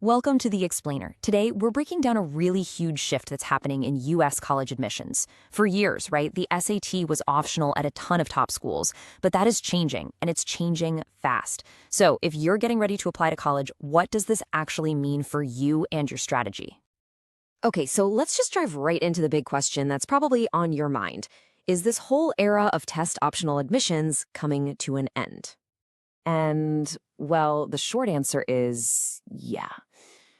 Welcome to The Explainer. Today, we're breaking down a really huge shift that's happening in U.S. college admissions. For years, right, the SAT was optional at a ton of top schools, but that is changing, and it's changing fast. So if you're getting ready to apply to college, what does this actually mean for you and your strategy? Okay, so let's just dive right into the big question that's probably on your mind. Is this whole era of test optional admissions coming to an end? And, well, the short answer is yeah.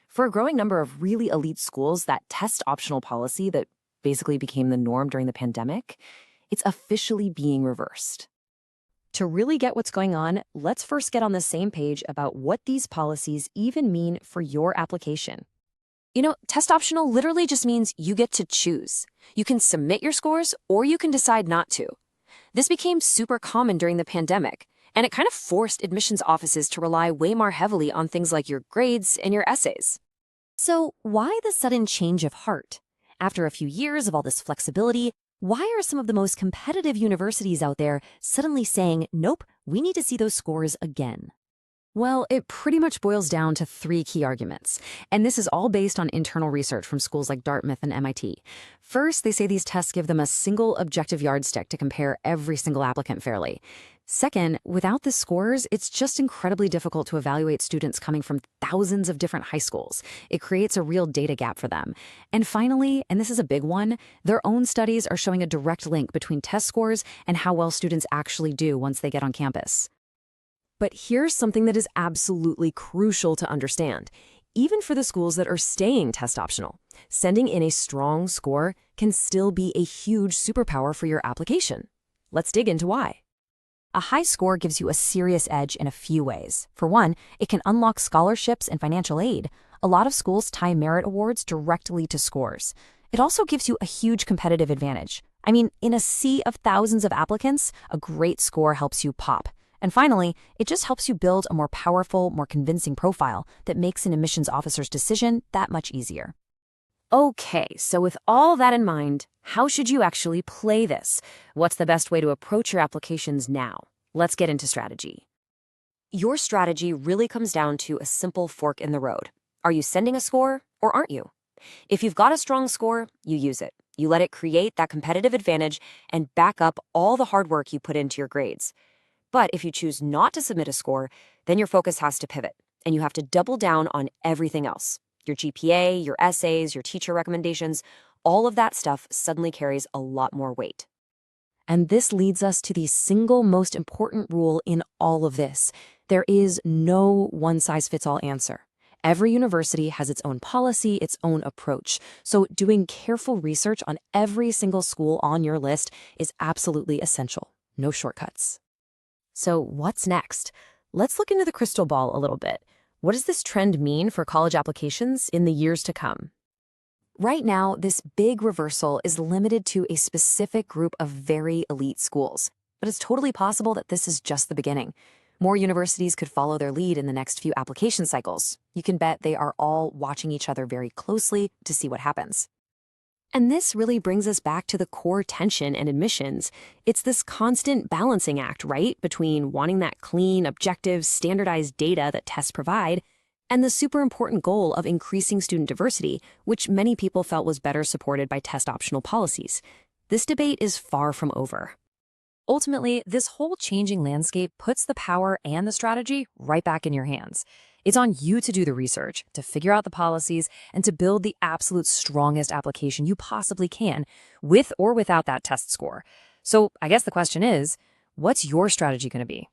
For a growing number of really elite schools, that test optional policy that basically became the norm during the pandemic, it's officially being reversed. To really get what's going on, let's first get on the same page about what these policies even mean for your application. Test optional literally just means you get to choose. You can submit your scores or you can decide not to. This became super common during the pandemic, and it kind of forced admissions offices to rely way more heavily on things like your grades and your essays. So why the sudden change of heart? After a few years of all this flexibility, why are some of the most competitive universities out there suddenly saying, nope, we need to see those scores again? Well, it pretty much boils down to three key arguments, and this is all based on internal research from schools like Dartmouth and MIT. First, they say these tests give them a single objective yardstick to compare every single applicant fairly. Second, without the scores, it's just incredibly difficult to evaluate students coming from thousands of different high schools. It creates a real data gap for them. And finally, and this is a big one, their own studies are showing a direct link between test scores and how well students actually do once they get on campus. But here's something that is absolutely crucial to understand. Even for the schools that are staying test optional, sending in a strong score can still be a huge superpower for your application. Let's dig into why. A high score gives you a serious edge in a few ways. For one, it can unlock scholarships and financial aid. A lot of schools tie merit awards directly to scores. It also gives you a huge competitive advantage. I mean, in a sea of thousands of applicants, a great score helps you pop. And finally, it just helps you build a more powerful, more convincing profile that makes an admissions officer's decision that much easier. Okay, so with all that in mind, how should you actually play this? What's the best way to approach your applications now? Let's get into strategy. Your strategy really comes down to a simple fork in the road. Are you sending a score or aren't you? If you've got a strong score, you use it. You let it create that competitive advantage and back up all the hard work you put into your grades. But if you choose not to submit a score, then your focus has to pivot, and you have to double down on everything else. Your GPA, your essays, your teacher recommendations, all of that stuff suddenly carries a lot more weight. And this leads us to the single most important rule in all of this. There is no one-size-fits-all answer. Every university has its own policy, its own approach. So doing careful research on every single school on your list is absolutely essential. No shortcuts. So what's next? Let's look into the crystal ball a little bit. What does this trend mean for college applications in the years to come? Right now, this big reversal is limited to a specific group of very elite schools. But it's totally possible that this is just the beginning. More universities could follow their lead in the next few application cycles. You can bet they are all watching each other very closely to see what happens. And this really brings us back to the core tension in admissions. It's this constant balancing act, right, between wanting that clean, objective, standardized data that tests provide, and the super important goal of increasing student diversity, which many people felt was better supported by test-optional policies. This debate is far from over. Ultimately, this whole changing landscape puts the power and the strategy right back in your hands. It's on you to do the research, to figure out the policies, and to build the absolute strongest application you possibly can, with or without that test score. So I guess the question is, what's your strategy going to be?